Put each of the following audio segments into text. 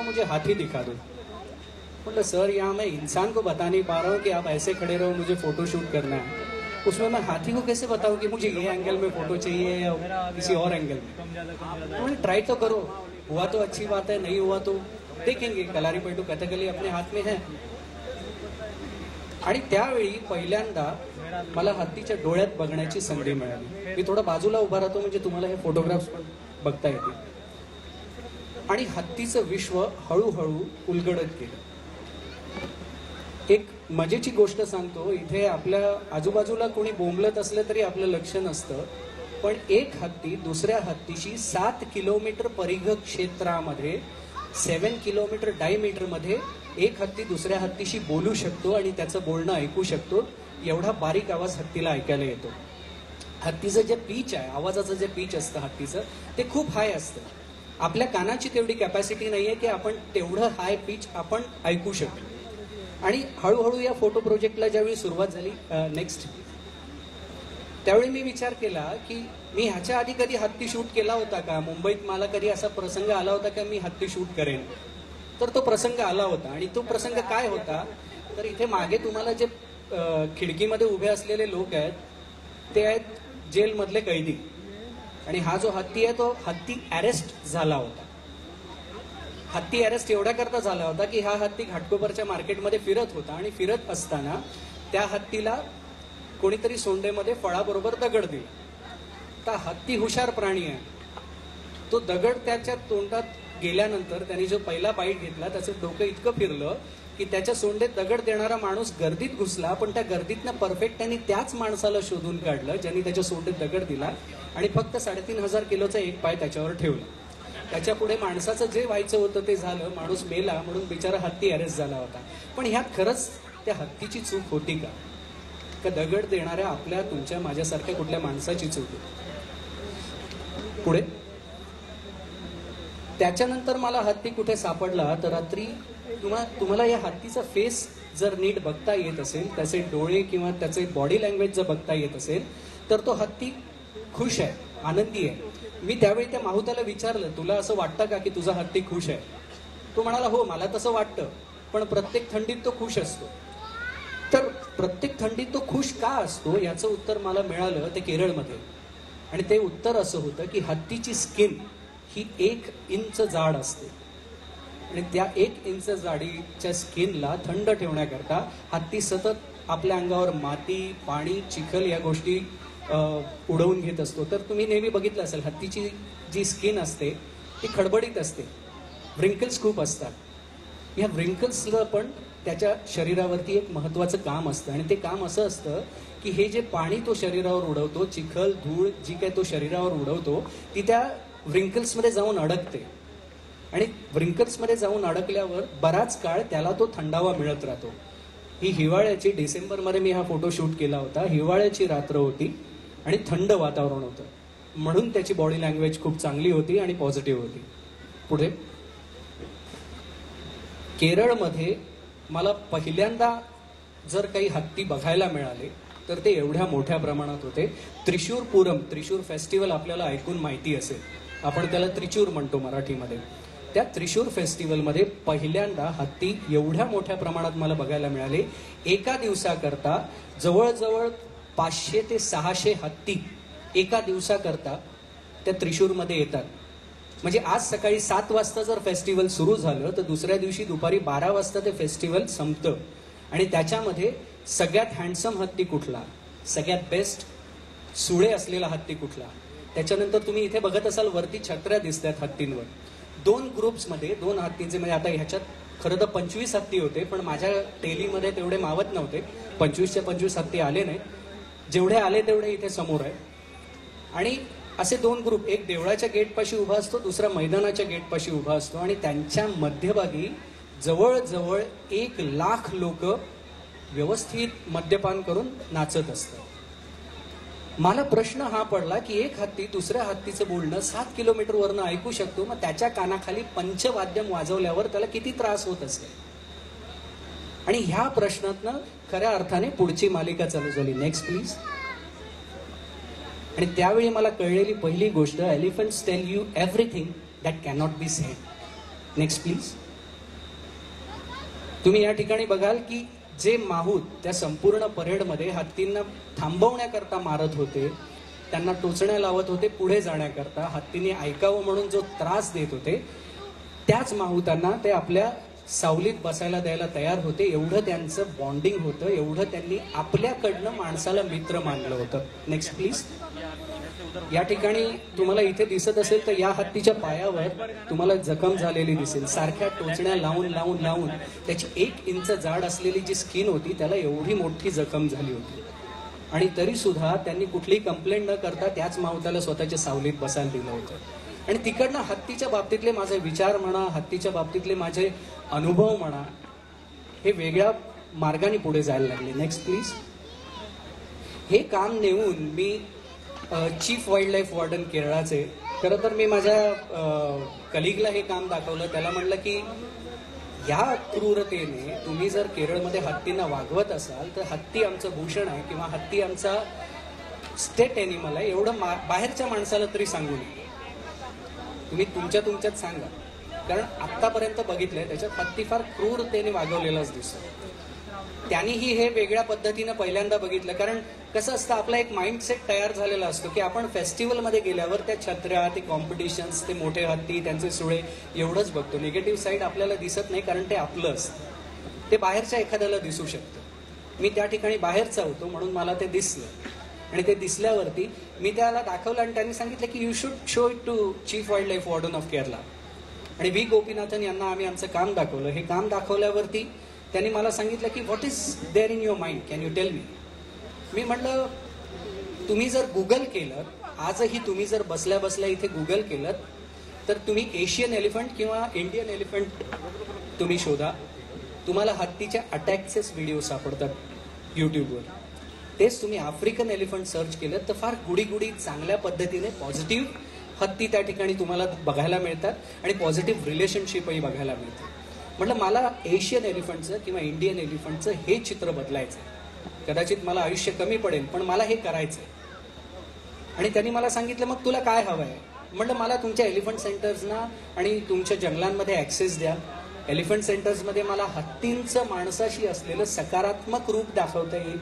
मुझे हाथी दिखा दो। मतलब सर यहाँ मैं इंसान को बता नहीं पा रहा हूँ कि आप ऐसे खड़े रहो, मुझे फोटो शूट करना है, उसमें मैं हाथी को कैसे बताऊँ कि मुझे ये एंगल में फोटो चाहिए या किसी और एंगल में। ट्राई तो करो, हुआ तो अच्छी बात है, नहीं हुआ तो देखेंगे, कलारीपयटू कथकली अपने हाथ में है। आणि त्यावेळी पहिल्यांदा मला हत्तीच्या डोळ्यात बघण्याची संधी मिळाली। मी थोडा बाजूला उभा राहतो म्हणजे तुम्हाला हे फोटोग्राफ्स पण बघता येतील। आणि हत्तीचं विश्व हळूहळू उलगडत गेलं। एक मजेची गोष्ट सांगतो, इथे आपल्या आजूबाजूला कोणी बोंबलत असलं तरी आपलं लक्ष नसतं, पण एक हत्ती दुसऱ्या हत्तीशी 7 किलोमीटर परिघ क्षेत्रामध्ये 7 किलोमीटर डायमीटर मध्ये एक हत्ती दुसऱ्या हत्तीशी बोलू शकतो आणि त्याचं बोलणं ऐकू शकतो। एवढा बारीक आवाज हत्तीला ऐकायला येतो। हत्तीचं जे पीच आहे, आवाजाचं जे पीच असतं हत्तीचं, ते खूप हाय असतं। आपल्या कानाची तेवढी कॅपॅसिटी नाहीये की आपण तेवढं हाय पीच आपण ऐकू शकतो। आणि हळूहळू या फोटो प्रोजेक्टला ज्यावेळी सुरुवात झाली नेक्स्ट, त्यावेळी मी विचार केला की मी ह्याच्या आधी कधी हत्ती शूट केला होता का, मुंबईत मला कधी असा प्रसंग आला होता का मी हत्ती शूट करेन। तर तो प्रसंग आला होता। आणि तो प्रसंग काय होता, तर इथे मागे तुम्हाला जे खिडकीमध्ये उभे असलेले लोक आहेत ते आहेत जेलमधले कैदी। आणि हा जो हत्ती आहे तो हत्ती अरेस्ट झाला होता। हत्ती अरेस्ट एवढ्या करता झाला होता की हा हत्ती घाटकोपरच्या मार्केटमध्ये फिरत होता आणि फिरत असताना त्या हत्तीला कोणीतरी सोंडेमध्ये फळाबरोबर दगड दिला। तर हत्ती हुशार प्राणी आहे, तो दगड त्याच्या तोंडात गेल्यानंतर त्याने जो पहिला बाईट घेतला त्याचं डोकं इतकं फिरलं की त्याच्या सोंडेत दगड देणारा माणूस गर्दीत घुसला, पण त्या गर्दीतनं परफेक्ट त्यांनी त्याच माणसाला शोधून काढलं ज्यांनी त्याच्या सोंडेत दगड दिला आणि फक्त 3.5 किलोचा एक पाय त्याच्यावर ठेवला। त्याच्या पुढे माणसाचं जे व्हायचं होतं ते झालं, माणूस मेला म्हणून बिचारा हत्ती अरेस्ट झाला होता। पण ह्यात खरंच त्या हत्तीची चूक होती का दगड देणाऱ्या आपल्या तुमच्या माझ्यासारख्या कुठल्या माणसाची चूक होती? पुढे त्याच्यानंतर मला हत्ती कुठे सापडला तर रात्री तुम्हाला या हत्तीचा फेस जर नीट बघता येत असेल, त्याचे डोळे किंवा त्याचे बॉडी लँग्वेज जर बघता येत असेल तर तो हत्ती खुश आहे, आनंदी आहे। मी त्यावेळी त्या माहुताला विचारलं, तुला असं वाटतं का की तुझा हत्ती खुश आहे? तो म्हणाला, हो मला तसं वाटतं, पण प्रत्येक थंडीत तो खुश असतो। तर प्रत्येक थंडीत तो खुश का असतो याचं उत्तर मला मिळालं ते केरळमध्ये। आणि ते उत्तर असं होतं की हत्तीची स्किन ही 1 इंच जाड असते आणि त्या 1 इंच जाडीच्या स्किनला थंड ठेवण्याकरता हत्ती सतत आपल्या अंगावर माती, पाणी, चिखल या गोष्टी उडवून घेत असतो। तर तुम्ही नेहमी बघितलं असेल हत्तीची जी स्किन असते ती खडबडीत असते, व्रिंकल्स खूप असतात। या व्रिंकल्सला पण त्याच्या शरीरावरती एक महत्वाचं काम असतं आणि ते काम असं असतं की हे जे पाणी तो शरीरावर उडवतो, चिखल धूळ जी काय तो शरीरावर उडवतो ती त्या व्रिंकल्समध्ये जाऊन अडकते आणि व्रिंकल्समध्ये जाऊन अडकल्यावर बराच काळ त्याला तो थंडावा मिळत राहतो। ही हिवाळ्याची डिसेंबरमध्ये मी हा फोटो शूट केला होता। हिवाळ्याची रात्र होती आणि थंड वातावरण होतं, म्हणून त्याची बॉडी लँग्वेज खूप चांगली होती आणि पॉझिटिव्ह होती। पुढे केरळमध्ये मला पहिल्यांदा जर काही हत्ती बघायला मिळाले तर ते एवढ्या मोठ्या प्रमाणात होते। त्रिशूर पूरम, त्रिशूर फेस्टिवल आपल्याला ऐकून माहिती असेल, आपण त्याला त्रिचूर म्हणतो मराठीमध्ये। त्या त्रिशूर फेस्टिवलमध्ये पहिल्यांदा हत्ती एवढ्या मोठ्या प्रमाणात मला बघायला मिळाले। एका दिवसाकरता जवळजवळ 500 ते 600 हत्ती एका दिवसाकरता त्या त्रिशूरमध्ये येतात। म्हणजे आज सकाळी 7 वाजता जर फेस्टिवल सुरू झालं तर दुसऱ्या दिवशी दुपारी 12 वाजता ते फेस्टिवल संपतं। आणि त्याच्यामध्ये सगळ्यात हँडसम हत्ती कुठला, सगळ्यात बेस्ट सुळे असलेला हत्ती कुठला, त्याच्यानंतर तुम्ही इथे बघत असाल वरती छत्र्या दिसतात हत्तींवर। 2 ग्रुप्समध्ये 2 हत्तींचे, म्हणजे आता ह्याच्यात खरं तर 25 हत्ती होते, पण माझ्या टेलीमध्ये तेवढे मावत नव्हते, 25च्या 25 हत्ती आले नाही, जेवढे आले तेवढे इथे समोर आहे। आणि असे 2 ग्रुप, एक देवळाच्या गेटपाशी उभा असतो, दुसरा मैदानाच्या गेटपाशी उभा असतो आणि त्यांच्या मध्यभागी जवळजवळ 1 लाख लोक व्यवस्थित मद्यपान करून नाचत असतात। मला प्रश्न हा पडला की एक हत्ती दुसऱ्या हत्तीचं बोलणं 7 किलोमीटरवरनं ऐकू शकतो, मग त्याच्या कानाखाली पंचवाद्यम वाजवल्यावर त्याला किती त्रास होत असेल? आणि ह्या प्रश्नातनं खऱ्या अर्थाने पुढची मालिका चालू झाली। Next please. आणि त्यावेळी मला कळलेली पहिली गोष्ट, elephants tell you everything that cannot be said. Next please. तुम्ही या ठिकाणी बघाल की जे माहूत त्या संपूर्ण परेडमध्ये हत्तींना थांबवण्याकरता मारत होते, त्यांना टोचण्या लावत होते पुढे जाण्याकरता, हत्तीने ऐकावं म्हणून जो त्रास देत होते, त्याच माहूतांना ते आपल्या सावलीत बसायला द्यायला तयार होते. एवढं त्यांचं बॉन्डिंग होतं, एवढं त्यांनी आपल्याकडनं माणसाला मित्र मानलं होतं. Next please. या ठिकाणी तुम्हाला इथे दिसत असेल तर या हत्तीच्या पायावर तुम्हाला जखम झालेली दिसेल. सारख्या टोचण्या लावून लावून लावून त्याची 1 इंच जाड असलेली जी स्किन होती त्याला एवढी मोठी जखम झाली होती. आणि तरी सुद्धा त्यांनी कुठलीही कंप्लेंट न करता त्याच माहुताला स्वतःच्या सावलीत बसायला दिलं होतं. आणि तिकडनं हत्तीच्या बाबतीतले माझे विचार म्हणा, हत्तीच्या बाबतीतले माझे अनुभव म्हणा, हे वेगळ्या मार्गाने पुढे जायला लागले. Next please. हे काम नेऊन मी चीफ वाईल्ड लाईफ वॉर्डन केरळाचे, खरं तर मी माझ्या कलिगला हे काम दाखवलं. त्याला म्हणलं की या क्रूरतेने तुम्ही जर केरळमध्ये हत्तींना वागवत असाल तर हत्ती आमचं भूषण आहे किंवा हत्ती आमचा स्टेट एनिमल आहे एवढं बाहेरच्या माणसाला तरी सांगू नये. तुम्ही तुमच्यात सांगा, कारण आत्तापर्यंत बघितलंय त्याच्यात हत्ती फार क्रूरतेने वागवलेलाच दिसतो. त्यांनीही हे वेगळ्या पद्धतीनं पहिल्यांदा बघितलं. कारण कसं असतं, आपला एक माइंडसेट तयार झालेला असतो की आपण फेस्टिवलमध्ये गेल्यावर त्या छत्र्या, ते कॉम्पिटिशन्स, ते मोठे हत्ती, त्यांचे सुळे एवढंच बघतो. निगेटिव्ह साईड आपल्याला दिसत नाही, कारण ते आपलं असतं. ते बाहेरच्या एखाद्याला दिसू शकतं. मी त्या ठिकाणी बाहेरचा होतो म्हणून मला ते दिसलं. आणि ते दिसल्यावरती मी त्याला दाखवलं आणि त्यांनी सांगितलं की you should show it to chief wild life warden of Kerala. आणि व्ही गोपीनाथन यांना आम्ही आमचं काम दाखवलं. हे काम दाखवल्यावरती त्यांनी मला सांगितलं की what is there in your mind, can you tell me. मी म्हटलं तुम्ही जर गुगल केलं, आजही तुम्ही जर बसल्या बसल्या इथे गुगल केलं तर तुम्ही एशियन एलिफंट किंवा इंडियन एलिफंट तुम्ही शोधा, तुम्हाला हत्तीच्या अटॅकचेच व्हिडिओ सापडतात यूट्यूबवर. तेच तुम्ही आफ्रिकन एलिफंट सर्च केलं तर फार गुडी चांगल्या पद्धतीने पॉझिटिव्ह हत्ती त्या ठिकाणी तुम्हाला बघायला मिळतात आणि पॉझिटिव्ह रिलेशनशिपही बघायला मिळतं. म्हटलं मला एशियन एलिफंटचं किंवा इंडियन एलिफंटचं हे चित्र बदलायचं आहे. कदाचित मला आयुष्य कमी पडेल पण मला हे करायचं आहे. आणि त्यांनी मला सांगितलं मग तुला काय हवं आहे. म्हटलं मला तुमच्या एलिफंट सेंटर्सना आणि तुमच्या जंगलांमध्ये ॲक्सेस द्या. एलिफंट सेंटर्समध्ये मला हत्तींचं माणसाशी असलेलं सकारात्मक रूप दाखवता येईल,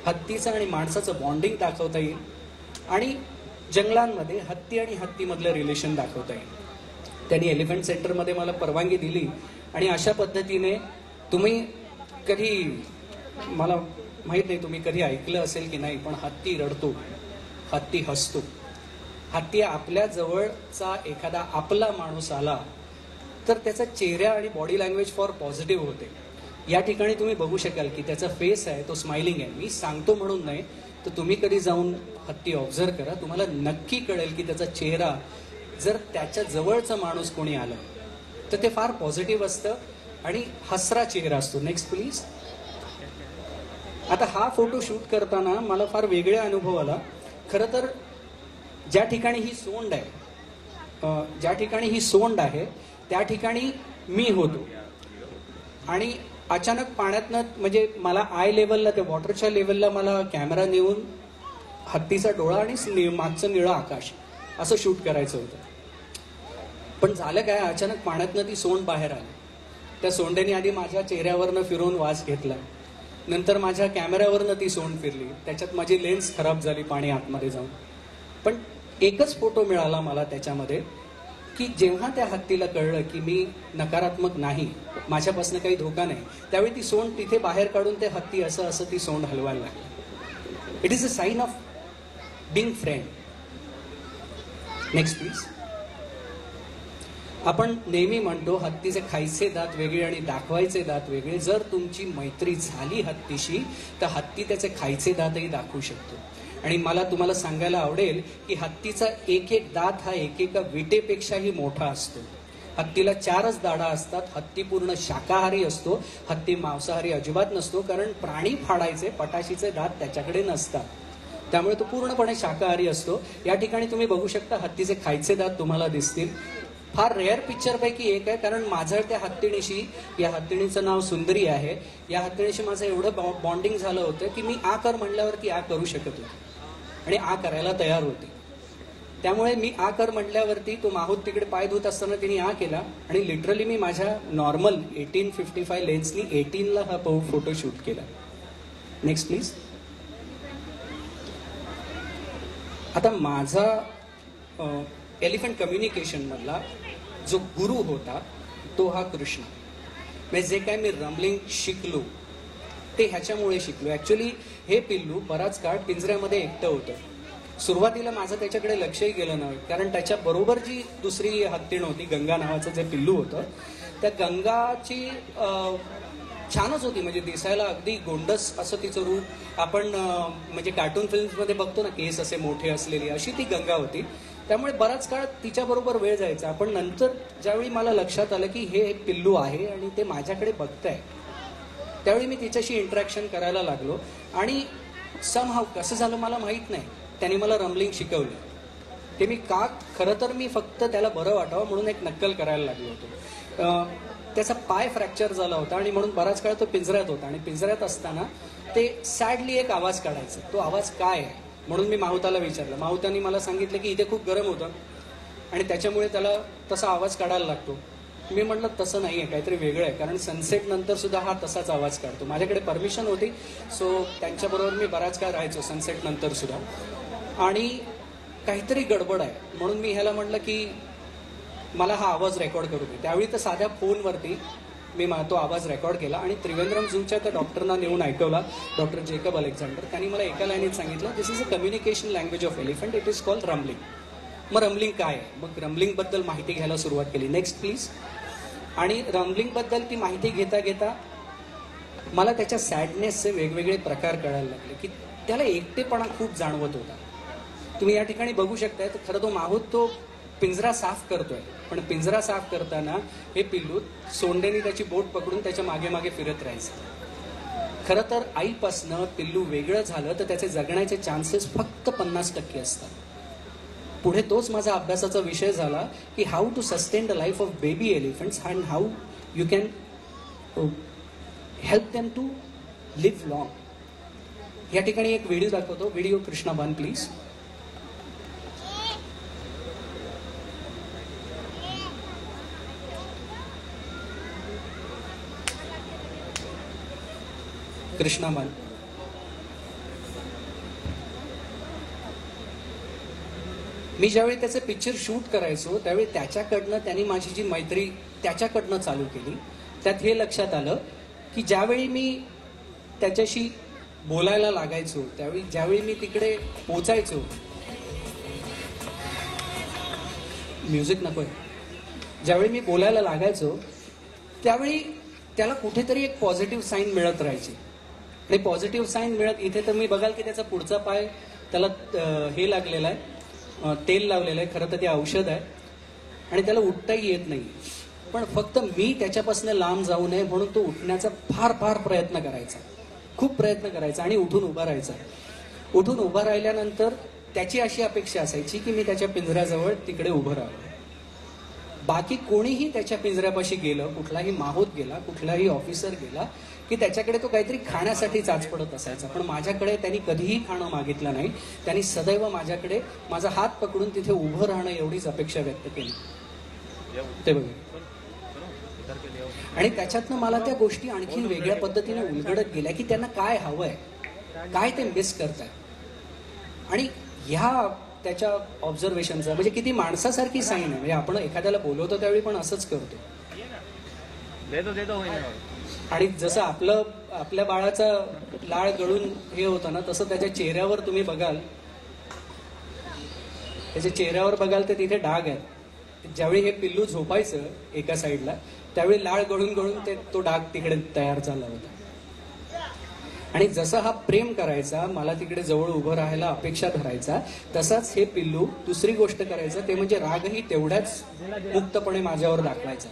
हत्तीचं आणि माणसाचं बॉन्डिंग दाखवता येईल, आणि जंगलांमध्ये हत्ती आणि हत्तीमधलं रिलेशन दाखवता येईल. त्यांनी एलिफंट सेंटरमध्ये मला परवानगी दिली. आणि अशा पद्धतीने तुम्ही कधी, मला माहीत नाही तुम्ही कधी ऐकलं असेल की नाही, पण हत्ती रडतो, हत्ती हसतो. हत्ती आपल्या जवळचा एखादा आपला माणूस आला तर त्याचा चेहरा आणि बॉडी लँग्वेज फॉर पॉझिटिव्ह होते. या ठिकाणी तुम्ही बघू शकाल की त्याचा फेस आहे तो स्माइलिंग आहे. मी सांगतो म्हणून नाही, तर तुम्ही कधी जाऊन हत्ती ऑब्झर्व करा, तुम्हाला नक्की कळेल की त्याचा चेहरा, जर त्याच्या जवळचा माणूस कोणी आलं तर ते फार पॉझिटिव्ह असतं आणि हसरा चेहरा असतो. Next please. आता हा फोटो शूट करताना मला फार वेगळा अनुभव आला. खरं तर ज्या ठिकाणी ही सोंड आहे त्या ठिकाणी मी होतो. आणि अचानक पाण्यातनं, म्हणजे मला आय लेवलला, त्या वॉटरच्या लेवलला मला कॅमेरा नेऊन हत्तीचा डोळा आणि मागचं निळं आकाश असं शूट करायचं होतं. पण झालं काय, अचानक पाण्यातनं ती सोंड बाहेर आली. त्या सोंडेने आधी माझ्या चेहऱ्यावरनं फिरवून वास घेतला, नंतर माझ्या कॅमेऱ्यावरनं ती सोंड फिरली, त्याच्यात माझी लेन्स खराब झाली पाणी आतमध्ये जाऊन. पण एकच फोटो मिळाला मला त्याच्यामध्ये की जेव्हा त्या हत्तीला कळलं की मी नकारात्मक नाही, माझ्यापासून काही धोका नाही, त्यावेळी ती सोंड तिथे बाहेर काढून ते हत्ती असं असं ती सोंड हलवायला लागली. It is a sign of being friend. Next please. आपण नेहमी म्हणतो हत्तीचे खायचे दात वेगळे आणि दाखवायचे दात वेगळे. जर तुमची मैत्री झाली हत्तीशी तर हत्ती त्याचे खायचे दातही दाखवू शकतो. आणि मला तुम्हाला सांगायला आवडेल की हत्तीचा एक एक दात हा एकेका विटेपेक्षाही मोठा असतो. हत्तीला 4च दाढा असतात. हत्ती पूर्ण शाकाहारी असतो. हत्ती मांसाहारी अजिबात नसतो, कारण प्राणी फाडायचे पटाशीचे दात त्याच्याकडे नसतात. त्यामुळे तो पूर्णपणे शाकाहारी असतो. या ठिकाणी तुम्ही बघू शकता हत्तीचे खायचे दात तुम्हाला दिसतील. फार रेअर पिक्चर पैकी एक आहे, कारण माझं त्या हत्तीणीशी, या हत्तीणीचं नाव सुंदरी आहे, या हत्तीणीशी माझं एवढं बॉन्डिंग झालं होतं की मी आ कर म्हणल्यावरती आ करू शकत होते आणि आ करायला तयार होते. त्यामुळे मी आ कर म्हटल्यावरती तो माहूत तिकडे पाय धुत असताना तिने आ केला आणि लिटरली मी माझ्या नॉर्मल 1855 लेन्सनी 18ला हा फोटो शूट केला. Next please. आता माझा एलिफंट कम्युनिकेशन मधला जो गुरु होता तो हा कृष्ण. म्हणजे जे काय मी रंबलिंग शिकलो ते ह्याच्यामुळे शिकलो. ऍक्च्युली हे पिल्लू बराच काळ पिंजऱ्यामध्ये एकटं होतं. सुरुवातीला माझं त्याच्याकडे लक्षही गेलं नाही, कारण त्याच्या बरोबर जी दुसरी हत्तीण होती, गंगा नावाचं जे पिल्लू होतं, त्या गंगाची छानच होती. म्हणजे दिसायला अगदी गोंडस असं तिचं रूप. आपण म्हणजे कार्टून फिल्म्समध्ये बघतो ना, केस असे मोठे असलेली, अशी ती गंगा होती. त्यामुळे बराच काळ तिच्याबरोबर वेळ जायचा. पण नंतर ज्यावेळी मला लक्षात आलं की हे एक पिल्लू आहे आणि ते माझ्याकडे बघतंय, त्यावेळी मी तिच्याशी इंटरॅक्शन करायला लागलो. आणि समहाव कसं झालं मला माहीत नाही, त्याने मला रंबलिंग शिकवलं. ते मी का, खरं तर मी फक्त त्याला बरं वाटावं म्हणून एक नक्कल करायला लागलो होतो. त्याचा पाय फ्रॅक्चर झाला होता आणि म्हणून बराच काळ तो पिंजऱ्यात होता. आणि पिंजऱ्यात असताना ते सॅडली एक आवाज काढायचा. तो आवाज काय आहे म्हणून मी माहुताला विचारलं. माहुतानी मला सांगितलं की इथे खूप गरम होतं आणि त्याच्यामुळे त्याला तसा आवाज काढायला लागतो. मी म्हटलं तसं नाही आहे, काहीतरी वेगळं आहे, कारण सनसेट नंतर सुद्धा हा तसाच आवाज काढतो. माझ्याकडे परमिशन होती, सो त्यांच्याबरोबर मी बराच काळ राहायचो सनसेट नंतर सुद्धा. आणि काहीतरी गडबड आहे म्हणून मी ह्याला म्हटलं की मला हा आवाज रेकॉर्ड करू दे. त्यावेळी तर साध्या फोनवरती मी तो आवाज रेकॉर्ड केला आणि त्रिवेंद्रम झूच्या त्या डॉक्टरना नेऊन ऐकवला, डॉक्टर जेकब अलेक्झांडर. त्यांनी मला एका लाईनीत सांगितलं, this is a communication language of elephant, it is called rumbling. मग रंबलिंग काय आहे, मग रंबलिंगबद्दल माहिती घ्यायला सुरुवात केली. Next please. आणि रंबलिंगबद्दल ती माहिती घेता घेता मला त्याच्या सॅडनेसचे वेगवेगळे प्रकार कळायला लागले, की त्याला एकटेपणा खूप जाणवत होता. तुम्ही या ठिकाणी बघू शकताय, तर खरं तो माहूत तो पिंजरा साफ करतोय, पण पिंजरा साफ करताना हे पिल्लू सोंडेने त्याची बोट पकडून त्याच्या मागे मागे फिरत राहायचं. खरं तर आईपासनं पिल्लू वेगळं झालं तर त्याचे जगण्याचे चान्सेस फक्त 50% असतात. पुढे तोच माझा अभ्यासाचा विषय झाला की how to sustain the life of baby elephants and how you can help them to live long. या ठिकाणी एक व्हिडिओ दाखवतो. Video Krishna 1 please. कृष्णा 1. मी ज्यावेळी त्याचे पिक्चर शूट करायचो त्यावेळी त्याच्याकडनं त्यांनी माझी जी मैत्री त्याच्याकडनं चालू केली. त्यात हे लक्षात आलं की ज्यावेळी मी त्याच्याशी बोलायला लागायचो, त्यावेळी ज्यावेळी मी तिकडे पोचायचो, म्युझिक नकोय, ज्यावेळी मी बोलायला लागायचो त्यावेळी त्याला कुठेतरी एक पॉझिटिव्ह साईन मिळत राहायची. आणि पॉझिटिव्ह साईन मिळत, इथे तर मी बघाल की त्याचा पुढचा पाय त्याला हे लागलेला आहे, तेल लावलेलं आहे. खरं तर ते औषध आहे आणि त्याला उठताही येत नाही. पण फक्त मी त्याच्यापासून लांब जाऊ नये म्हणून तो उठण्याचा फार फार प्रयत्न करायचा, खूप प्रयत्न करायचा आणि उठून उभा राहायचा. उठून उभा राहिल्यानंतर त्याची अशी अपेक्षा असायची की मी त्याच्या पिंजऱ्याजवळ तिकडे उभं राहावं. बाकी कोणीही त्याच्या पिंजऱ्यापाशी गेलं, कुठलाही माहूत गेला, कुठलाही ऑफिसर गेला की त्याच्याकडे तो काहीतरी खाण्यासाठी चाच पडत असायचा. पण माझ्याकडे त्यांनी कधीही खाणं मागितलं नाही. त्यांनी सदैव माझ्याकडे माझा हात पकडून तिथे उभं राहणं एवढीच अपेक्षा व्यक्त केली. ते बघा. आणि त्याच्यातनं मला त्या गोष्टी आणखी वेगळ्या पद्धतीने उलगडत गेल्या की त्यांना काय हवंय, काय ते मिस करताय. आणि ह्या त्याच्या ऑब्झर्वेशनचा म्हणजे किती माणसासारखी साईन आहे. म्हणजे आपण एखाद्याला बोलवतो त्यावेळी पण असंच करतो. आणि जसं आपल्या बाळाचा लाळ गळून हे होतं ना, तसं त्याच्या चेहऱ्यावर तुम्ही बघाल, त्याच्या चेहऱ्यावर बघाल तर तिथे डाग आहेत. ज्यावेळी हे पिल्लू झोपायचं एका साईडला त्यावेळी लाळ गळून गळून तो डाग तिकडे तयार झाला होता. आणि जसं हा प्रेम करायचा, मला तिकडे जवळ उभं राहायला अपेक्षा धरायचा, तसाच हे पिल्लू दुसरी गोष्ट करायचं ते म्हणजे रागही तेवढ्याच मुक्तपणे माझ्यावर दाखवायचा.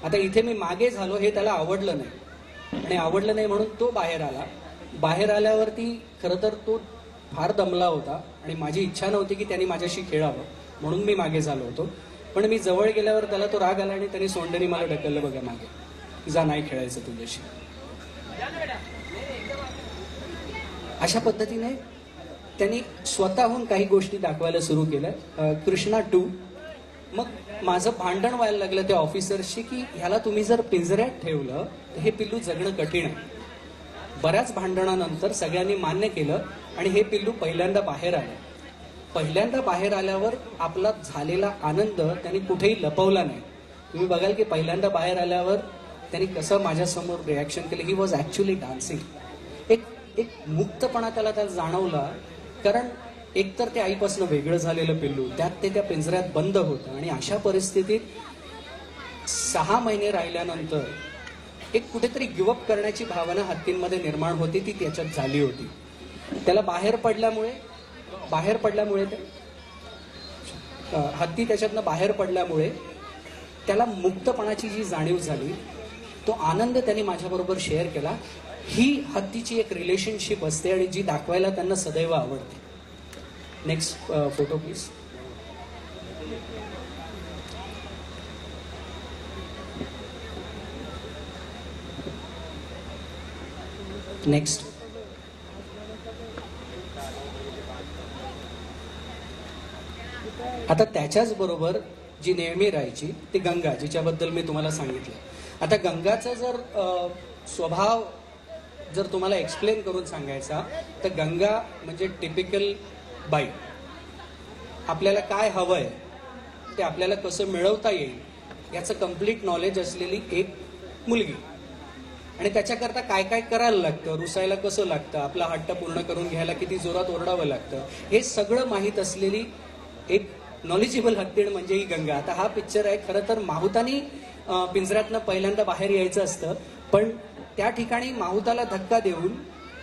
आता इथे मी मागे झालो हे त्याला आवडलं नाही आणि आवडलं नाही म्हणून तो बाहेर आला. बाहेर आल्यावरती खरं तर तो फार दमला होता आणि माझी इच्छा नव्हती की त्यांनी माझ्याशी खेळावं म्हणून मी मागे झालो होतो. पण मी जवळ गेल्यावर त्याला तो राग आला आणि त्याने सोंडेने मला ढकललं, बघा मागे, जा नाही खेळायचं तुझ्याशी. अशा पद्धतीने त्यांनी स्वतःहून काही गोष्टी दाखवायला सुरू केल्या. कृष्णा 2. मग माझं भांडण व्हायला लागलं त्या ऑफिसर्सशी की ह्याला तुम्ही जर पिंजऱ्यात ठेवलं तर हे पिल्लू जगणं कठीण आहे. बऱ्याच भांडणानंतर सगळ्यांनी मान्य केलं आणि हे पिल्लू पहिल्यांदा बाहेर आलं. पहिल्यांदा बाहेर आल्यावर आपला झालेला आनंद त्यांनी कुठेही लपवला नाही. तुम्ही बघाल की पहिल्यांदा बाहेर आल्यावर त्यांनी कसं माझ्यासमोर रिॲक्शन केलं. He was actually dancing. एक मुक्तपणा त्याला जाणवला, कारण एकतर ते आईपासून वेगळं झालेलं पिल्लू, त्यात ते त्या पिंजऱ्यात बंद होतं आणि अशा परिस्थितीत 6 महिने राहिल्यानंतर एक कुठेतरी गिवअप करण्याची भावना हत्तींमध्ये निर्माण होती, ती त्याच्यात झाली होती. त्याला बाहेर पडल्यामुळे हत्ती त्याच्यातनं बाहेर पडल्यामुळे त्याला मुक्तपणाची जी जाणीव झाली, तो आनंद त्यांनी माझ्याबरोबर शेअर केला. ही हत्तीची एक रिलेशनशिप असते आणि जी दाखवायला त्यांना सदैव आवडते. Next photo please. नेक्स्ट. आता त्याच्याच बरोबर जी नेहमी राहायची ती गंगा, जिच्याबद्दल मी तुम्हाला सांगितलं. आता गंगाचा जर स्वभाव जर तुम्हाला एक्सप्लेन करून सांगायचा तर गंगा म्हणजे टिपिकल बाई. आपल्याला काय हवंय ते आपल्याला कसं मिळवता येईल याचं कम्प्लीट नॉलेज असलेली एक मुलगी. आणि त्याच्याकरता काय काय करायला लागतं, रुसायला कसं लागतं, आपला हट्ट पूर्ण करून घ्यायला किती जोरात ओरडावं लागतं, हे सगळं माहीत असलेली एक नॉलेजेबल हत्तीण म्हणजे ही गंगा. आता हा पिक्चर आहे, खरं तर माहुतानी पिंजऱ्यातनं पहिल्यांदा बाहेर यायचं असतं, पण त्या ठिकाणी माहुताला धक्का देऊन,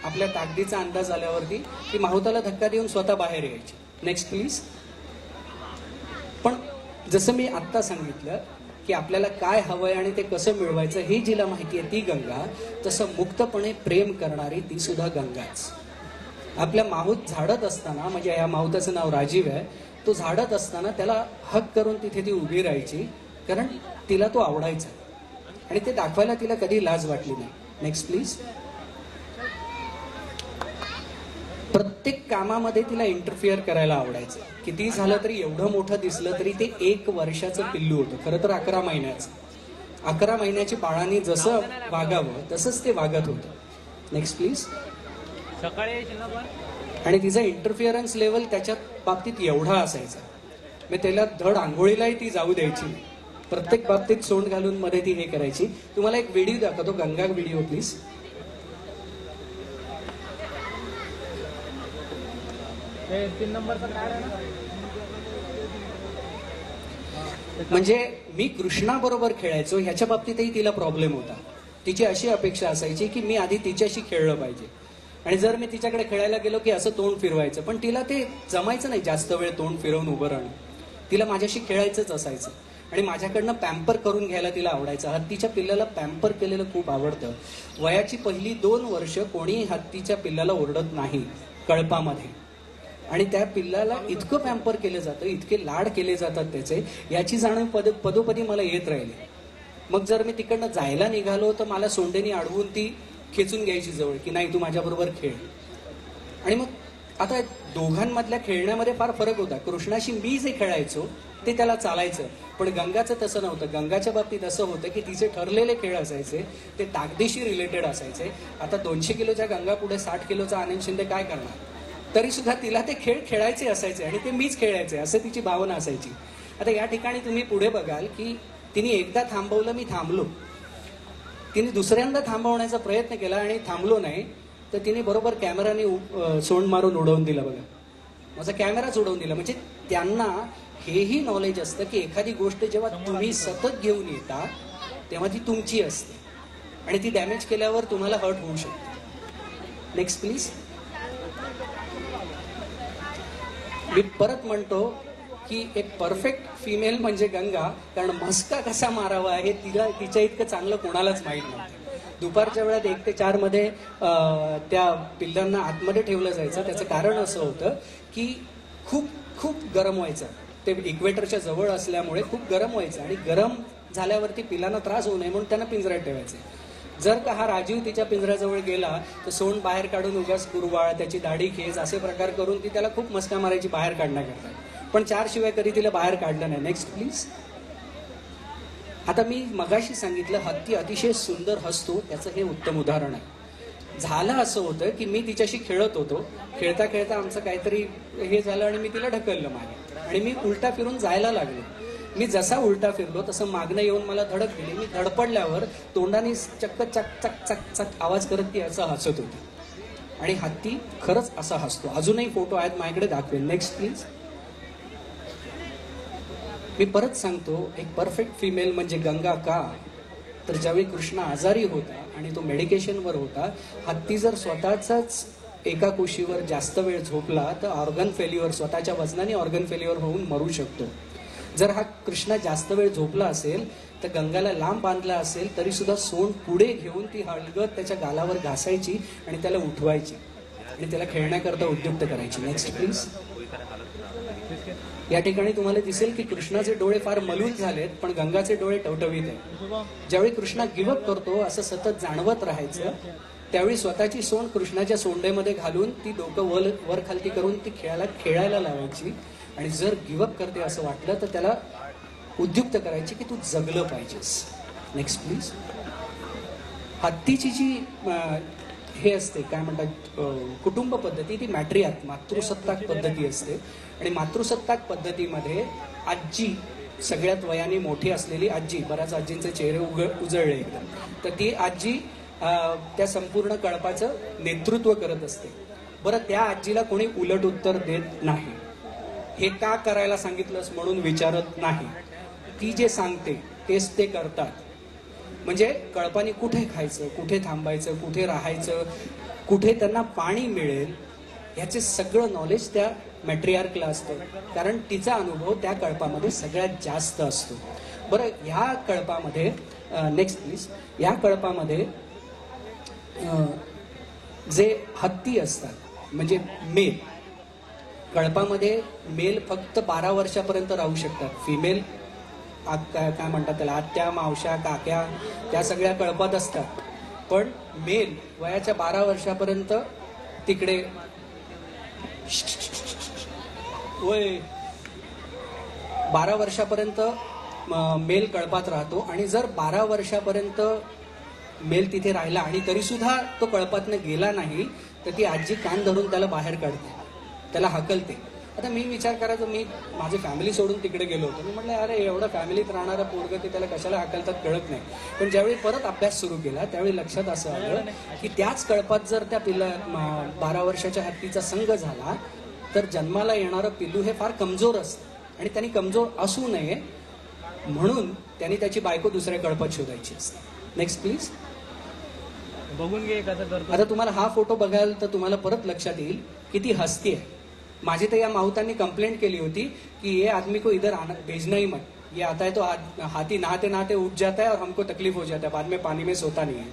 आपल्या ताकदीचा अंदाज आल्यावरती की माहुताला धक्का देऊन स्वतः बाहेर यायची. Next please. पण जसं मी आत्ता सांगितलं की आपल्याला काय हवंय आणि ते कसं मिळवायचं हे जिला माहिती आहे ती गंगा, तसं मुक्तपणे प्रेम करणारी ती सुद्धा गंगाच. आपल्या माहूत झाडत असताना, म्हणजे या माहुताचं नाव राजीव आहे, तो झाडत असताना त्याला हक करून तिथे ती उभी राहायची, कारण तिला तो आवडायचा आणि ते दाखवायला तिला कधी लाज वाटली नाही. Next please. प्रत्येक कामामध्ये तिला इंटरफिअर करायला आवडायचं. किती झालं तरी, एवढं मोठं दिसलं तरी ते 1 वर्षाचं पिल्लू होतं, खरं तर 11 महिन्याचं. 11 महिन्याची बाळांनी जसं वागावं तसंच ते वागत होतं. Next please. आणि तिचा इंटरफिअरन्स लेवल त्याच्या बाबतीत एवढा असायचा, मी त्याला धड आंघोळीलाही ती जाऊ द्यायची. प्रत्येक बाबतीत सोंड घालून मध्ये ती हे करायची. तुम्हाला एक व्हिडिओ दाखवतो, गंगा व्हिडिओ प्लीज. म्हणजे मी कृष्णा बरोबर खेळायचो, ह्याच्या बाबतीतही तिला प्रॉब्लेम होता. तिची अशी अपेक्षा असायची की मी आधी तिच्याशी खेळलं पाहिजे, आणि जर मी तिच्याकडे खेळायला गेलो की असं तोंड फिरवायचं, पण तिला ते जमायचं नाही जास्त वेळ तोंड फिरवून उभं राहणं. तिला माझ्याशी खेळायचंच असायचं आणि माझ्याकडनं पॅम्पर करून घ्यायला तिला अवडायचं. हत्तीच्या पिल्लाला पॅम्पर केलेलं खूप आवडतं. वयाची पहिली 2 वर्ष कोणीही हत्तीच्या पिल्लाला ओरडत नाही कळपामध्ये, आणि त्या पिल्लाला इतकं पॅम्पर केलं जातं, इतके लाड केले जातात त्याचे, याची जाणीव पदोपदी मला येत राहिली. मग जर मी तिकडनं जायला निघालो तर मला सोंडेनी अडवून ती खेचून घ्यायची जवळ की नाही तू माझ्याबरोबर खेळ. आणि मग आता दोघांमधल्या खेळण्यामध्ये फार फरक होता. कृष्णाशी मी जे खेळायचो ते त्याला चालायचं, पण गंगाचं तसं नव्हतं. गंगाच्या बाबतीत असं होतं की तिचे ठरलेले खेळ असायचे, ते ताकदीशी रिलेटेड असायचे. आता 200 किलोच्या गंगा पुढे 60 किलोचा आनंद शिंदे काय करणार, तरी सुद्धा तिला ते खेळ खेळायचे असायचे आणि ते मीच खेळायचे, असं तिची भावना असायची. आता या ठिकाणी तुम्ही पुढे बघाल की तिने एकदा थांबवलं, मी थांबलो. तिने दुसऱ्यांदा थांबवण्याचा प्रयत्न केला आणि थांबलो नाही, तर तिने बरोबर कॅमेराने सोंड मारून उडवून दिला. बघा, माझा कॅमेराच उडवून दिला. म्हणजे त्यांना हेही नॉलेज असतं की एखादी गोष्ट जेव्हा तुम्ही सतत घेऊन येता तेव्हा ती तुमची असते आणि ती डॅमेज केल्यावर तुम्हाला हर्ट होऊ शकते. Next please. मी परत म्हणतो की एक परफेक्ट फिमेल म्हणजे गंगा, कारण मस्का कसा मारावा हे तिच्या इतकं चांगलं कोणालाच माहीत नव्हतं. दुपारच्या वेळात 1 ते 4 मध्ये त्या पिल्लांना आतमध्ये ठेवलं जायचं. त्याचं कारण असं होतं की खूप खूप गरम व्हायचं, ते इक्वेटरच्या जवळ असल्यामुळे खूप गरम व्हायचं आणि गरम झाल्यावरती पिल्लांना त्रास होऊ नये म्हणून त्यांना पिंजऱ्यात ठेवायचे. जर का हा राजीव तिच्या पिंजऱ्याजवळ गेला तर सोंड बाहेर काढून उगाच कुरवाळ, त्याची दाढी खेच असे प्रकार करून ती त्याला खूप मस्का मारायची बाहेर काढण्याकरता. पण 4 शिवाय कधी तिला बाहेर काढलं नाही. Next please. आता मी मगाशी सांगितलं हत्ती अतिशय सुंदर हसतो, त्याचं हे उत्तम उदाहरण आहे. झालं असं होतं की मी तिच्याशी खेळत होतो, खेळता खेळता आमचं काहीतरी हे झालं आणि मी तिला ढकललं मागे आणि मी उलटा फिरून जायला लागलो. मी जसा उलटा फिरलो तसं मागणं येऊन मला धडक दिली. मी धडपडल्यावर तोंडाने चक्क चक चक चक चक आवाज करत ती असं हसत होती आणि हत्ती खरंच असा हसतो. अजूनही फोटो आहेत माझ्याकडे, दाखवेल. Next please. मी परत सांगतो, एक परफेक्ट फिमेल म्हणजे गंगा का, तर ज्यावेळी कृष्ण आजारी होता आणि तो मेडिकेशनवर होता, हत्ती जर स्वतःचाच एका कुशीवर जास्त वेळ झोपला तर ऑर्गन फेल्युअर, स्वतःच्या वजनाने ऑर्गन फेल्युअर होऊन मरू शकतो. जर हा कृष्ण जास्त वेळ झोपला असेल तर गंगाला लांब बांधला असेल तरी सुद्धा सोंड पुढे घेऊन ती हलगत त्याच्या गालावर घासायची आणि त्याला उठवायची आणि त्याला खेळण्याकरता उद्युक्त करायची. Next please. या ठिकाणी तुम्हाला दिसेल की कृष्णाचे डोळे फार मलूल झालेत पण गंगाचे डोळे टवटवीत आहेत. ज्यावेळी कृष्णा गिव्हअप करतो असं सतत जाणवत राहायचं, त्यावेळी स्वतःची सोंड कृष्णाच्या सोंडेमध्ये घालून ती डोकं वर खालती करून ती खेळायला लावायची आणि जर गिव्हअप करते असं वाटलं तर त्याला उद्युक्त करायची की तू जगलं पाहिजेस. Next please. हत्तीची जी हे असते काय म्हणतात कुटुंब पद्धती, ती मॅट्रियार्क, मातृसत्ताक पद्धती असते आणि मातृसत्ताक पद्धतीमध्ये आजी, सगळ्यात वयाने मोठी असलेली आजी, बऱ्याच आजींचे चेहरे उजळले एकदम, तर ती आजी त्या संपूर्ण कळपाचं नेतृत्व करत असते. बरं, त्या आजीला कोणी उलट उत्तर देत नाही. हे का करायला सांगितलंस म्हणून विचारत नाही. ती जे सांगते तेच ते करतात. म्हणजे कळपानी कुठे खायचं, कुठे थांबायचं, कुठे राहायचं, कुठे त्यांना पाणी मिळेल ह्याचे सगळं नॉलेज त्या मॅट्रियार्कला असतं, कारण तिचा अनुभव त्या कळपामध्ये सगळ्यात जास्त असतो. बरं, ह्या कळपामध्ये नेक्स्ट प्लीज. या कळपामध्ये जे हत्ती असतात म्हणजे मेल, कळपामध्ये मेल फक्त 12 वर्षापर्यंत राहू शकतात. फिमेल काय म्हणतात त्याला, आत्या, मावश्या, काक्या, त्या सगळ्या कळपात असतात. पण मेल वयाच्या 12 वर्षापर्यंत तिकडे 12 वर्षापर्यंत मेल कळपात राहतो आणि जर 12 वर्षापर्यंत मेल तिथे राहिला आणि तरी सुद्धा तो कळपातनं गेला नाही तर ती आजी कान धरून त्याला बाहेर काढते, त्याला हकलते. आता मी विचार करायचो, मी माझी फॅमिली सोडून तिकडे गेलो होतो. मी म्हटलं अरे एवढं फॅमिलीत राहणारा पोरगं ते त्याला कशाला हकलतात कळत नाही. पण ज्यावेळी परत अभ्यास सुरू केला त्यावेळी लक्षात असं आलं की त्याच कळपात जर त्या 12 वर्षाच्या हत्तीचा संग झाला तर जन्माला येणारं पिल्लू हे फार कमजोर असतं आणि त्यांनी कमजोर असू नये म्हणून त्यांनी त्याची बायको दुसऱ्या कळपात शोधायची असते. Next please. बघून घे कसं करतो. आता तुम्हाला हा फोटो बघाल तर तुम्हाला परत लक्षात येईल की ती हसती आहे. माझी तर या माहुतांनी कंप्लेंट केली होती कि ये आदमी को इधर भेजना ही मत, ये आता है तो हाथी नहाते नहाते उठ जाता है और हमको तकलीफ हो जाता है, बाद में पानी में सोता नहीं है.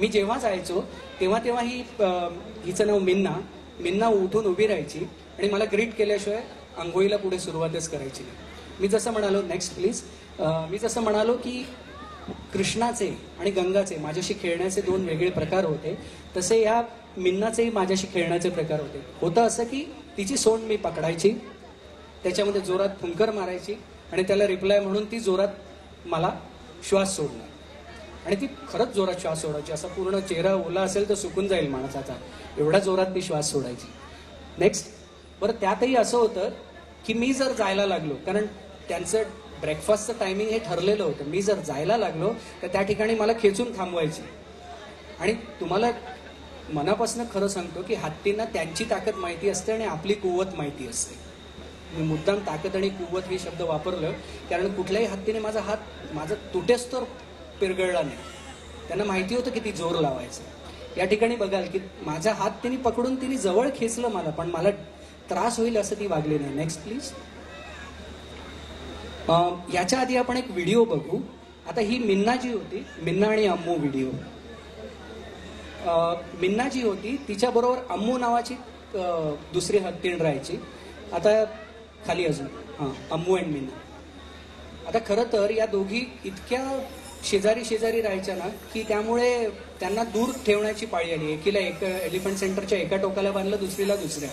मी जेव्हा जायचो तेव्हा तेव्हा हिचं नाव मिन्ना उठून उभी राहायची आणि मला ग्रीट केल्याशिवाय आंघोळीला पुढे सुरुवातच करायची नाही. मी जसं म्हणालो, नेक्स्ट प्लीज. मी जसं म्हणालो की कृष्णाचे आणि गंगाचे माझ्याशी खेळण्याचे 2 वेगळे प्रकार होते, तसे या मिन्नाचेही माझ्याशी खेळण्याचे प्रकार होते. होतं असं की तिची सोंड मी पकडायची, त्याच्यामध्ये जोरात फुंकर मारायची आणि त्याला रिप्लाय म्हणून ती जोरात मला श्वास सोडणार आणि ती खरंच जोरात श्वास सोडायची. असा पूर्ण चेहरा ओला असेल तर सुकून जाईल माणसाचा, एवढा जोरात ती श्वास सोडायची. नेक्स्ट. बरं, त्यातही असं होतं की मी जर जायला लागलो, कारण त्यांचं ब्रेकफास्टचं टायमिंग हे ठरलेलं होतं, मी जर जायला लागलो तर त्या ठिकाणी मला खेचून थांबवायची. आणि तुम्हाला मनापासून खरं सांगतो की हत्तींना त्यांची ताकद माहिती असते आणि आपली कुवत माहिती असते. मी मुद्दाम ताकद आणि कुवत हे शब्द वापरलं कारण कुठल्याही हत्तीने माझा तुटेस्तोर पिरगळला नाही. त्यांना माहिती होतं की ती जोर लावायचं. या ठिकाणी बघाल की माझा हात तिने पकडून तिने जवळ खेचलं मला, पण मला त्रास होईल असं ती वागली नाही. Next please. याच्या आधी आपण एक व्हिडिओ बघू. आता ही मिन्ना जी होती, मिन्ना आणि अम्मू व्हिडिओ. मिन्ना जी होती तिच्याबरोबर अम्मू नावाची दुसरी हत्तीण राहायची. आता खाली अजून अम्मू अँड मिन्ना. आता खरं तर या दोघी इतक्या शेजारी शेजारी राहायच्या ना, की त्यामुळे त्यांना दूर ठेवण्याची पाळी आली. एकीला एलिफंट सेंटरच्या एका टोकाला बांधलं, दुसरीला दुसऱ्या.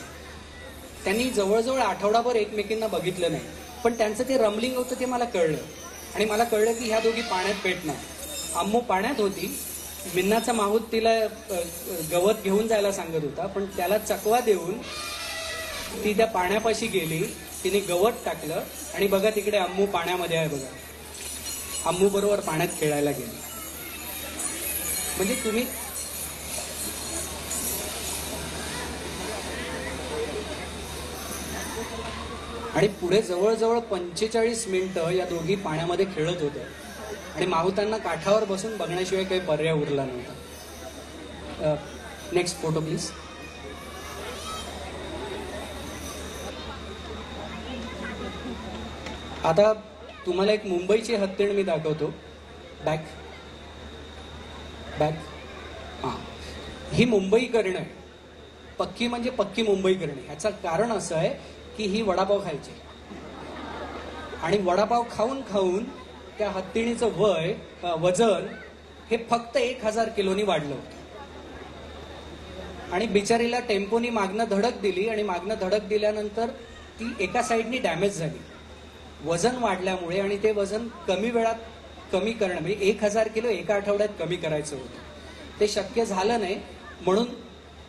त्यांनी जवळजवळ आठवडाभर एकमेकींना बघितलं नाही. पण त्यांचं ते रमलिंग होतं ते मला कळलं. आणि मला कळलं की ह्या दोघी पाण्यात पेटणार. अम्मू पाण्यात होती. मिन्नाचा माहूत तिला गवत घेऊन जायला सांगत होता, पण त्याला चकवा देऊन ती त्या पाण्यापाशी गेली. तिने गवत टाकलं आणि बघा तिकडे अम्मू पाण्यामध्ये आहे बघा. अम्मू बरोबर पाण्यात खेळायला गेली. म्हणजे तुम्ही आणि पुढे जवळजवळ 45 मिनिटं या दोघी पाण्यामध्ये खेळत होत्या आणि माहुतांना काठावर बसून बघण्याशिवाय काही पर्याय उरला नव्हता. Next photo please. आता तुम्हाला एक मुंबईची हत्तीण मी दाखवतो. Back back. हां, ही मुंबई करणं आहे. पक्की म्हणजे पक्की मुंबई करणे. ह्याचं कारण असं आहे की ही वडापाव खायची आणि वडापाव खाऊन खाऊन त्या हत्तीणीचं वजन हे फक्त 1000 किलोनी वाढलं होतं. आणि बिचारीला टेम्पोनी मागणं धडक दिली आणि मागणं धडक दिल्यानंतर ती एका साईडनी डॅमेज झाली वजन वाढल्यामुळे. आणि ते वजन कमी वेळात कमी करणं म्हणजे 1000 किलो एका आठवड्यात कमी करायचं होतं. ते शक्य झालं नाही म्हणून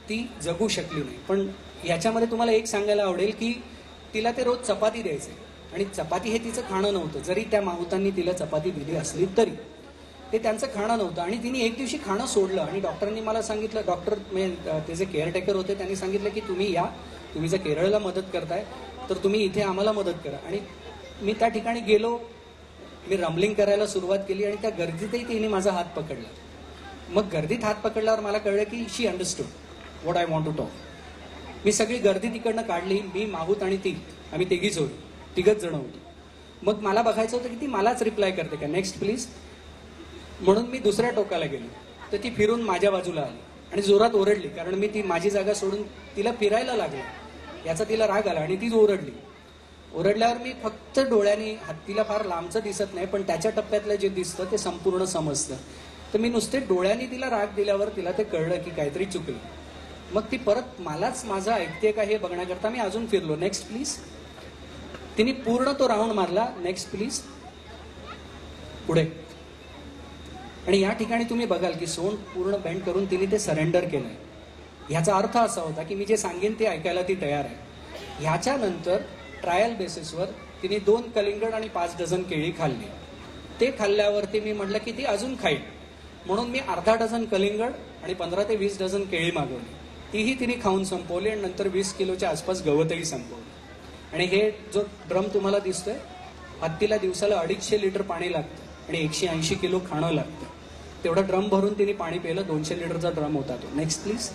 ती जगू शकली नाही. पण याच्यामध्ये तुम्हाला एक सांगायला आवडेल की तिला ते रोज चपाती द्यायचे आणि चपाती हे तिचं खाणं नव्हतं. जरी त्या माहुतांनी तिला चपाती दिली असली तरी ते त्यांचं खाणं नव्हतं. आणि तिने एक दिवशी खाणं सोडलं आणि डॉक्टरांनी मला सांगितलं, डॉक्टर ते जे केअरटेकर होते त्यांनी सांगितलं की तुम्ही या, तुम्ही जर केरळला मदत करताय तर तुम्ही इथे आम्हाला मदत करा. आणि मी त्या ठिकाणी गेलो. मी रमलिंग करायला सुरुवात केली आणि त्या गर्दीतही तिने माझा हात पकडला. मग गर्दीत हात पकडल्यावर मला कळलं की she understood what I want to talk. मी सगळी गर्दी तिकडनं काढली. मी, माहूत आणि ती, आम्ही तिघच जण होतो. मग मला बघायचं होतं की ती मलाच रिप्लाय करते का. Next please. म्हणून मी दुसऱ्या टोकाला गेलो तर ती फिरून माझ्या बाजूला आली आणि जोरात ओरडली. कारण मी ती माझी जागा सोडून तिला फिरायला लागलो. याचा तिला राग आला आणि ती ओरडली. ओरडल्यावर मी फक्त डोळ्यांनी, हत्तीला फार लांबचं दिसत नाही पण त्याच्या टप्प्यातलं जे दिसतं ते संपूर्ण समजतं. तर मी नुसते डोळ्यांनी तिला राग दिल्यावर तिला ते कळलं की काहीतरी चुकलं. मग ती परत मलाच माझं ऐकते का हे बघण्याकरता मी अजून फिरलो. Next please. तिने पूर्ण तो राऊंड मारला. Next please. पुढे. आणि या ठिकाणी तुम्ही बघाल की सोंड पूर्ण बेंड करून तिने ते सरेंडर केलंय. ह्याचा अर्थ असा होता की मी जे सांगेन ते ऐकायला ती तयार आहे. ह्याच्यानंतर ट्रायल बेसिसवर तिने 2 कलिंगड आणि 5 डझन केळी खाल्ली. ते खाल्ल्यावरती मी म्हटलं की ती अजून खाईल म्हणून मी अर्धा डझन कलिंगड आणि 15 ते 20 डझन केळी मागवली. तीही तिने खाऊन संपवली आणि नंतर 20 किलोच्या आसपास गवतही संपवलं. आणि हे जो ड्रम तुम्हाला दिसतोय, हत्तीला दिवसाला 250 लिटर पाणी लागतं आणि 180 किलो खाणं लागतं. तेवढं ड्रम भरून तिने पाणी पिलं. 200 लिटरचा ड्रम होता तो. Next please.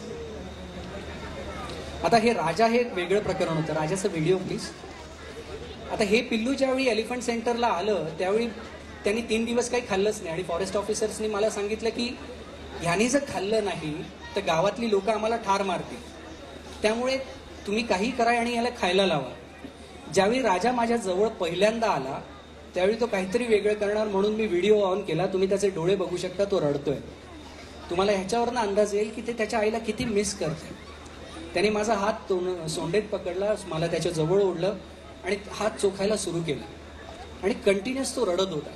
आता हे राजा हे एक वेगळं प्रकरण होतं. राजाचं व्हिडिओ प्लीज. आता हे पिल्लू ज्यावेळी एलिफंट सेंटरला आलं त्यावेळी त्यांनी 3 दिवस काही खाल्लंच नाही. आणि फॉरेस्ट ऑफिसर्सनी मला सांगितलं की ह्यानी जर खाल्लं नाही तर गावातली लोक आम्हाला ठार मारतील. त्यामुळे तुम्ही काही करा आणि याला खायला लावा. ज्यावेळी राजा माझ्या जवळ पहिल्यांदा आला त्यावेळी तो काहीतरी वेगळं करणार म्हणून मी व्हिडिओ ऑन केला. तुम्ही त्याचे डोळे बघू शकता. तो रडतोय. तुम्हाला ह्याच्यावरनं अंदाज येईल की ते त्याच्या आईला किती मिस करते. त्याने माझा हात सोंडेत पकडला, मला त्याच्या जवळ ओढलं आणि हात चोखायला सुरू केला. आणि कंटिन्युअस तो रडत होता.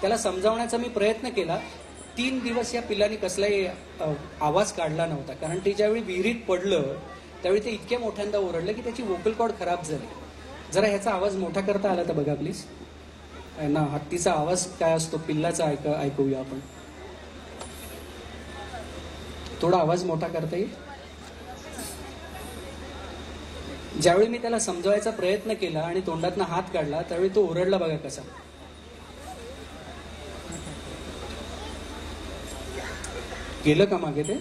त्याला समजावण्याचा मी प्रयत्न केला. 3 दिवस या पिल्लाने कसलाही आवाज काढला नव्हता. कारण ते ज्यावेळी विहिरीत पडलं त्यावेळी ते इतक्या मोठ्यांदा ओरडलं की त्याची वोकल कॉर्ड खराब झाली. जरा ह्याचा आवाज मोठा करता आला तर बघा प्लीज. ना हत्तीचा आवाज काय असतो पिल्लाचा ऐकूया आपण. थोडा आवाज मोठा करता येईल. ज्यावेळी मी त्याला समजवायचा प्रयत्न केला आणि तोंडातनं हात काढला त्यावेळी तो ओरडला बघा कसा. गेलं का मागे ते.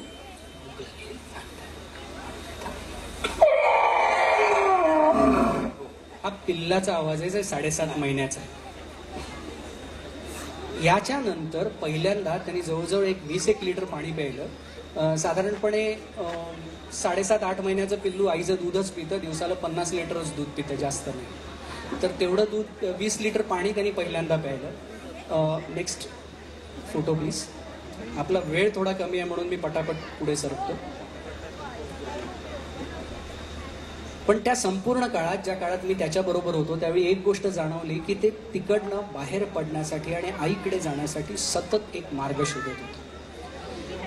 हा पिल्लाचा आवाज आहे. 7.5 महिन्याचा. याच्यानंतर पहिल्यांदा त्यांनी जवळजवळ 20-1 लिटर पाणी प्यायलं. साधारणपणे 7.5-8 महिन्याचं पिल्लू आईचं दूधच पितं. दिवसाला 50 लिटरच दूध पितं, जास्त नाही. तर तेवढं दूध 20 लिटर पाणी त्यांनी पहिल्यांदा प्यायलं. नेक्स्ट. Photo please. आपला वेळ थोडा कमी आहे म्हणून मी पटापट पुढे सरकतो. पण त्या संपूर्ण काळात, ज्या काळात मी त्याच्याबरोबर होतो, त्यावेळी एक गोष्ट जाणवली की ते तिकडनं बाहेर पडण्यासाठी आणि आईकडे जाण्यासाठी सतत एक मार्ग शोधत होते.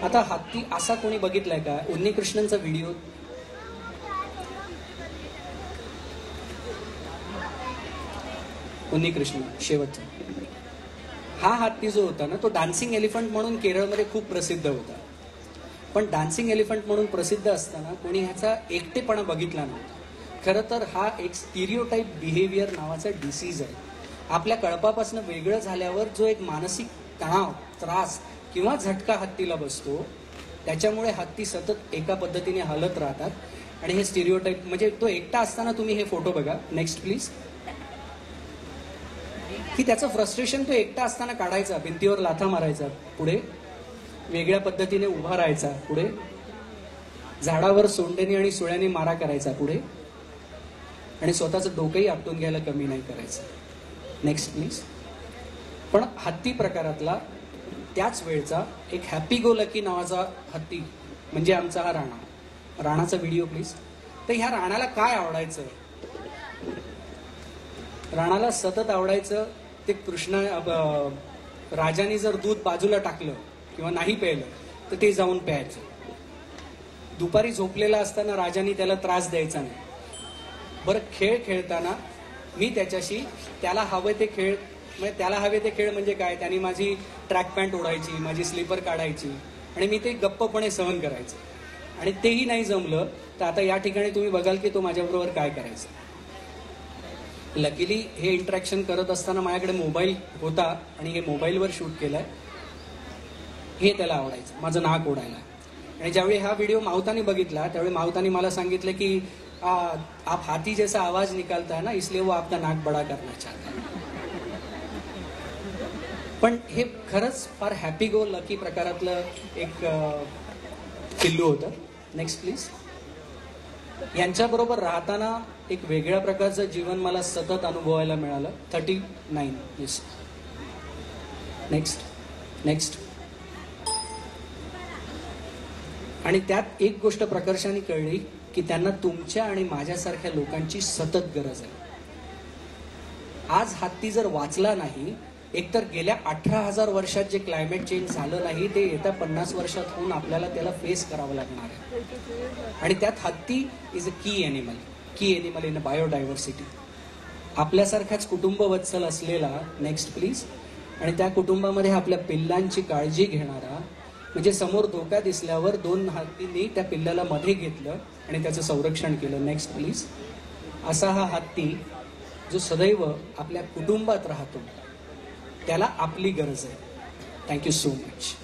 आता हत्ती असा कोणी बघितलाय का? उन्नीकृष्णनचा व्हिडिओ उन्नीकृष्ण शेवटचा, हा हत्ती जो होता ना, तो डान्सिंग एलिफंट म्हणून केरळमध्ये खूप प्रसिद्ध होता. पण डान्सिंग एलिफंट म्हणून प्रसिद्ध असताना कोणी ह्याचा एकटेपणा बघितला नव्हता. खरं तर हा एक स्टिरियोटाईप बिहेवियर नावाचा डिसीज आहे. आपल्या कळपापासून वेगळं झाल्यावर जो एक मानसिक तणाव, त्रास किंवा झटका हत्तीला बसतो, त्याच्यामुळे हत्ती सतत एका पद्धतीने हलत राहतात. आणि हे स्टिरियोटाईप म्हणजे तो एकटा असताना तुम्ही हे फोटो बघा, नेक्स्ट प्लीज, की त्याचं फ्रस्ट्रेशन तो एकटा असताना काढायचा, भिंतीवर लाथा मारायचा, पुढे वेगळ्या पद्धतीने उभा राहायचा, पुढे झाडावर सोंडेनी आणि सुळ्याने मारा करायचा, पुढे आणि स्वतःचं डोकंही आपटून घ्यायला कमी नाही करायचं. Next please. पण हत्ती प्रकारातला त्याच वेळचा एक हॅपी गो लकी नावाचा हत्ती म्हणजे आमचा हा राणा. राणाचा video please. तर ह्या राणाला काय आवडायचं? राणाला सतत आवडायचं ते राजाने जर दूध बाजूला टाकलं किंवा नाही प्यायलं तर ते जाऊन प्यायचं. दुपारी झोपलेला असताना राजाने त्याला त्रास द्यायचा नाही. बरं, खेळ खेळताना मी त्याच्याशी त्याला हवे ते खेळ म्हणजे काय, त्याने माझी ट्रॅक पॅन्ट ओढायची, माझी स्लीपर काढायची आणि मी ते गप्पपणे सहन करायचं. आणि तेही नाही जमलं तर आता या ठिकाणी तुम्ही बघाल की तो माझ्याबरोबर काय करायचं. लकीली हे इंटरॅक्शन करत असताना माझ्याकडे मोबाईल होता आणि हे मोबाईलवर शूट केलंय. हे त्याला आवडायचं, माझं नाक ओढायला. आणि ज्यावेळी हा व्हिडिओ मावतानी बघितला त्यावेळी मावतानी मला सांगितलं की आप हाथी जैसा आवाज निकालता है ना, इसलिए वो आपका नाक बड़ा करना चाहता है. पण हे खरंच फार हॅपी गो लकी प्रकारातलं एक पिल्लू होतं. Next please. यांच्याबरोबर राहताना एक वेगळ्या प्रकारचं जीवन मला सतत अनुभवायला मिळालं. 39 येस. नेक्स्ट. आणि त्यात एक गोष्ट प्रकर्षाने कळली की त्यांना तुमच्या आणि माझ्यासारख्या लोकांची सतत गरज आहे. आज हत्ती जर वाचला नाही, एकतर गेल्या 18,000 वर्षात जे क्लायमेट चेंज झालं नाही ते येत्या 50 वर्षात होऊन आपल्याला त्याला फेस करावं लागणार आहे. आणि त्यात हत्ती इज अ की एनिमल इन अ बायोडायव्हर्सिटी. आपल्यासारखाच कुटुंबवत्सल असलेला, नेक्स्ट प्लीज, आणि त्या कुटुंबामध्ये आपल्या पिल्लांची काळजी घेणारा, म्हणजे समोर धोका दिसल्यावर 2 हत्तींनी त्या पिल्लाला मध्ये घेतलं आणि त्याचं संरक्षण केलं. Next please. असा हा हत्ती जो सदैव आपल्या कुटुंबात राहतो, त्याला आपली गरज आहे. Thank you so much.